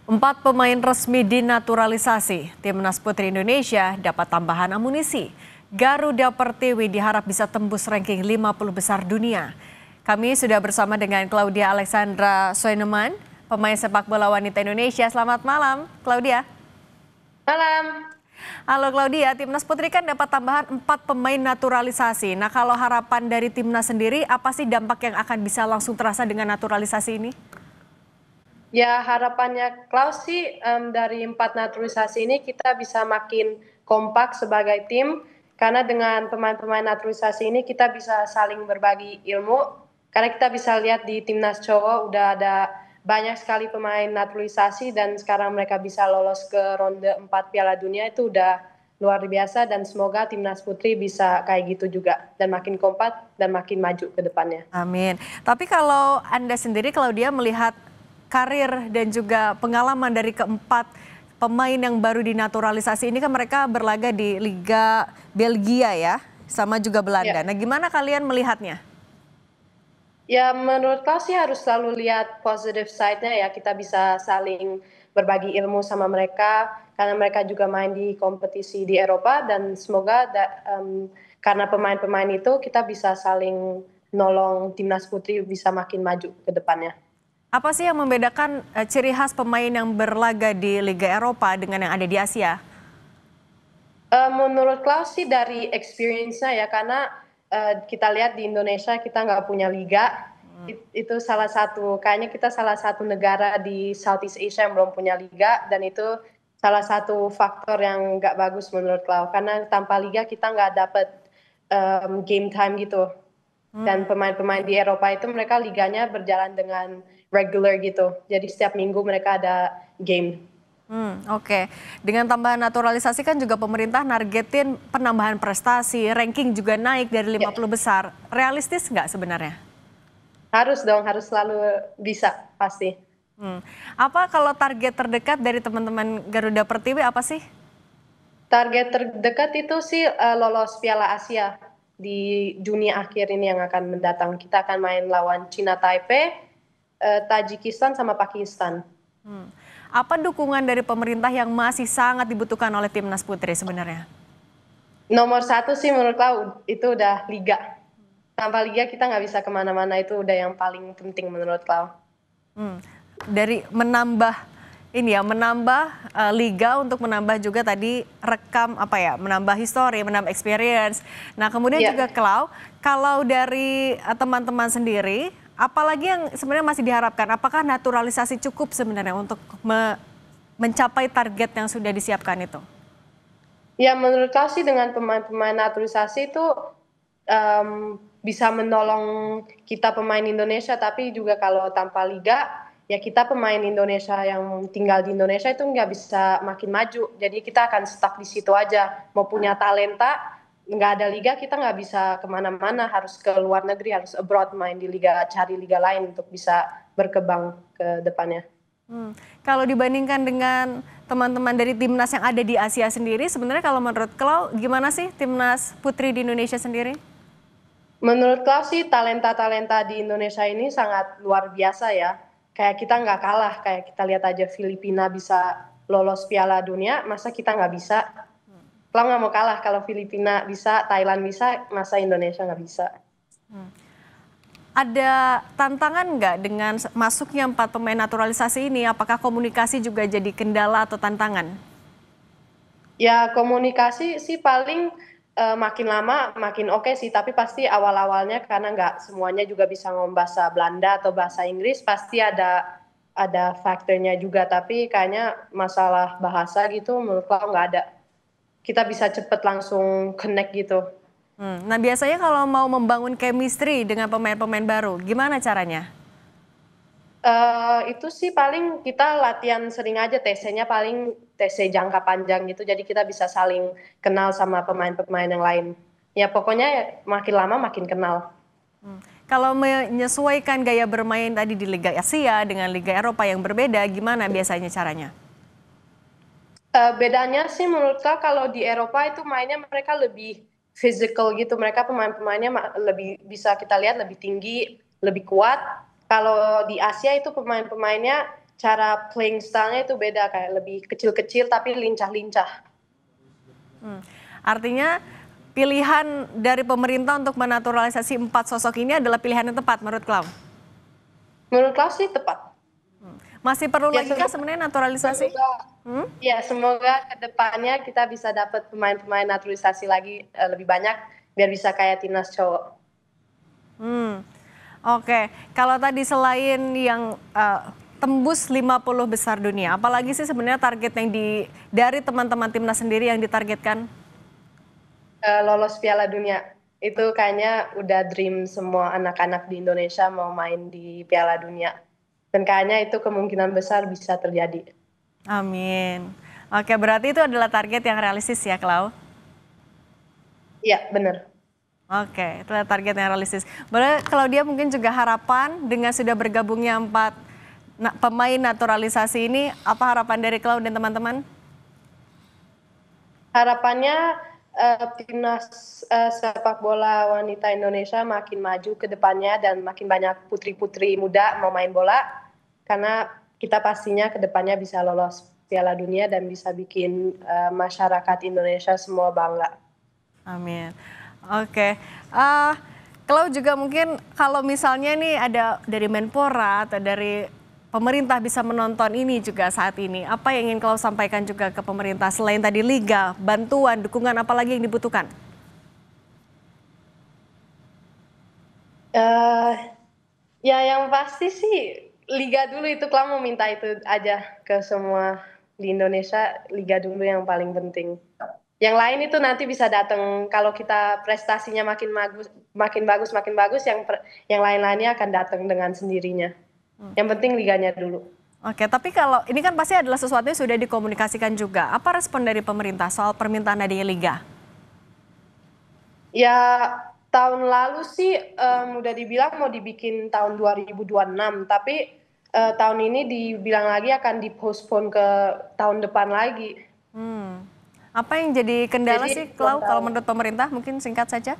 Empat pemain resmi dinaturalisasi. Timnas Putri Indonesia dapat tambahan amunisi. Garuda Pertiwi diharap bisa tembus ranking 50 besar dunia. Kami sudah bersama dengan Claudia Alexandra Soineman, pemain sepak bola wanita Indonesia. Selamat malam, Claudia. Malam. Halo Claudia, Timnas Putri kan dapat tambahan 4 pemain naturalisasi. Nah, kalau harapan dari Timnas sendiri, apa sih dampak yang akan bisa langsung terasa dengan naturalisasi ini? Ya harapannya Klaus sih dari 4 naturalisasi ini kita bisa makin kompak sebagai tim karena dengan pemain-pemain naturalisasi ini kita bisa saling berbagi ilmu karena kita bisa lihat di timnas cowok udah ada banyak sekali pemain naturalisasi dan sekarang mereka bisa lolos ke ronde 4 Piala Dunia itu udah luar biasa dan semoga timnas putri bisa kayak gitu juga dan makin kompak dan makin maju ke depannya. Amin. Tapi kalau Anda sendiri, Claudia, melihat karir dan juga pengalaman dari keempat pemain yang baru dinaturalisasi ini, kan mereka berlaga di Liga Belgia ya, sama juga Belanda. Ya. Nah, gimana kalian melihatnya? Ya menurut kau sih harus selalu lihat positive side-nya ya. Kita bisa saling berbagi ilmu sama mereka karena mereka juga main di kompetisi di Eropa dan semoga karena pemain-pemain itu kita bisa saling nolong timnas putri bisa makin maju ke depannya. Apa sih yang membedakan ciri khas pemain yang berlaga di Liga Eropa dengan yang ada di Asia? Menurut Klaus sih dari experience-nya ya karena kita lihat di Indonesia kita nggak punya liga. Itu salah satu kayaknya kita salah satu negara di Southeast Asia yang belum punya liga dan itu salah satu faktor yang nggak bagus menurut Klaus karena tanpa liga kita nggak dapet game time gitu dan pemain-pemain di Eropa itu mereka liganya berjalan dengan regular gitu jadi setiap minggu mereka ada game. Oke. Dengan tambahan naturalisasi kan juga pemerintah nargetin penambahan prestasi, ranking juga naik dari Ya, 50 besar. Realistis nggak sebenarnya? harus dong harus selalu bisa pasti. Apa kalau target terdekat dari teman-teman Garuda Pertiwi apa sih? Target terdekat itu sih lolos Piala Asia di Juni akhir ini yang akan mendatang. Kita akan main lawan Cina Taipei, Tajikistan sama Pakistan. Apa dukungan dari pemerintah yang masih sangat dibutuhkan oleh Timnas Putri sebenarnya? Nomor satu sih menurut aku itu udah liga. Tanpa liga kita nggak bisa kemana-mana itu udah yang paling penting menurut kau. Dari menambah ini ya, menambah liga untuk menambah juga tadi rekam apa ya, menambah histori, menambah experience. Nah, kemudian Iya. juga kalau dari teman-teman sendiri, apalagi yang sebenarnya masih diharapkan? Apakah naturalisasi cukup sebenarnya untuk mencapai target yang sudah disiapkan itu? Ya menurut kau sih dengan pemain-pemain naturalisasi itu bisa menolong kita pemain Indonesia, tapi juga kalau tanpa liga, ya kita pemain Indonesia yang tinggal di Indonesia itu nggak bisa makin maju. Jadi kita akan stuck di situ aja. Mau punya talenta, nggak ada liga, kita nggak bisa kemana-mana. Harus ke luar negeri, harus abroad main di liga, cari liga lain untuk bisa berkembang ke depannya. Kalau dibandingkan dengan teman-teman dari timnas yang ada di Asia sendiri, sebenarnya kalau menurut Klau gimana sih timnas putri di Indonesia sendiri? Menurut kau sih talenta-talenta di Indonesia ini sangat luar biasa ya. Kayak kita nggak kalah, kayak kita lihat aja Filipina bisa lolos Piala Dunia, masa kita nggak bisa? Kau nggak mau kalah kalau Filipina bisa, Thailand bisa, masa Indonesia nggak bisa? Ada tantangan nggak dengan masuknya 4 pemain naturalisasi ini? Apakah komunikasi juga jadi kendala atau tantangan? Ya komunikasi sih paling makin lama makin oke sih, tapi pasti awal-awalnya karena nggak semuanya juga bisa ngomong bahasa Belanda atau bahasa Inggris, pasti ada faktornya juga. Tapi kayaknya masalah bahasa gitu menurut aku nggak ada. Kita bisa cepet langsung connect gitu. Nah, biasanya kalau mau membangun chemistry dengan pemain-pemain baru, gimana caranya? Itu sih paling kita latihan sering aja TC-nya paling TC jangka panjang gitu, jadi kita bisa saling kenal sama pemain-pemain yang lain. Ya pokoknya makin lama makin kenal. Kalau menyesuaikan gaya bermain tadi di Liga Asia dengan Liga Eropa yang berbeda, gimana biasanya caranya? Bedanya sih menurut kak kalau di Eropa itu mainnya mereka lebih physical gitu, mereka pemain-pemainnya lebih bisa kita lihat lebih tinggi, lebih kuat. Kalau di Asia itu pemain-pemainnya cara playing style-nya itu beda, kayak lebih kecil-kecil tapi lincah-lincah. Artinya pilihan dari pemerintah untuk menaturalisasi 4 sosok ini adalah pilihan yang tepat menurut Klau? Menurut Klaus sih tepat. Masih perlu Ya, lagi kah sebenarnya naturalisasi? Ya, semoga kedepannya kita bisa dapat pemain-pemain naturalisasi lagi lebih banyak biar bisa kayak timnas cowok. Oke, kalau tadi selain yang tembus 50 besar dunia, apalagi sih sebenarnya target yang dari teman-teman timnas sendiri yang ditargetkan? Lolos Piala Dunia itu kayaknya udah dream semua anak-anak di Indonesia mau main di Piala Dunia, dan kayaknya itu kemungkinan besar bisa terjadi. Amin. Oke, berarti itu adalah target yang realistis ya, Klau? Iya, benar. Oke, itu adalah target yang realistis. Boleh kalau dia mungkin juga harapan dengan sudah bergabungnya 4 pemain naturalisasi ini, apa harapan dari Klau dan teman-teman? Harapannya timnas sepak bola wanita Indonesia makin maju ke depannya dan makin banyak putri-putri muda mau main bola, karena kita pastinya ke depannya bisa lolos Piala Dunia dan bisa bikin masyarakat Indonesia semua bangga. Amin. Oke, kalau juga mungkin kalau misalnya nih ada dari Menpora atau dari pemerintah bisa menonton ini juga saat ini, apa yang ingin kau sampaikan juga ke pemerintah selain tadi liga, bantuan, dukungan, apa lagi yang dibutuhkan? Ya yang pasti sih liga dulu, itu kalau mau minta itu aja ke semua di Indonesia, liga dulu yang paling penting. Yang lain itu nanti bisa datang kalau kita prestasinya makin bagus, yang lain-lainnya akan datang dengan sendirinya. Yang penting liganya dulu. Oke, tapi kalau ini kan pasti adalah sesuatu yang sudah dikomunikasikan juga. Apa respon dari pemerintah soal permintaan adanya liga? Ya tahun lalu sih udah dibilang mau dibikin tahun 2026, tapi tahun ini dibilang lagi akan dipostpone ke tahun depan lagi. Apa yang jadi kendala Jadi sih, Klau, kalau menurut pemerintah? Mungkin singkat saja.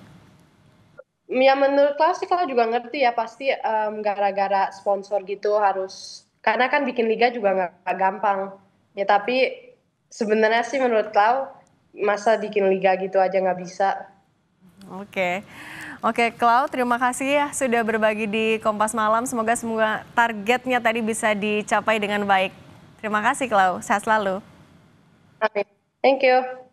ya menurut Kalau juga ngerti ya, pasti gara-gara sponsor gitu harus, karena kan bikin liga juga nggak gampang ya, tapi sebenarnya sih menurut masa bikin liga gitu aja nggak bisa. Oke. Oke, Klau, terima kasih ya sudah berbagi di Kompas Malam. Semoga semua targetnya tadi bisa dicapai dengan baik. Terima kasih, Klau. Sehat selalu. Amin. Thank you.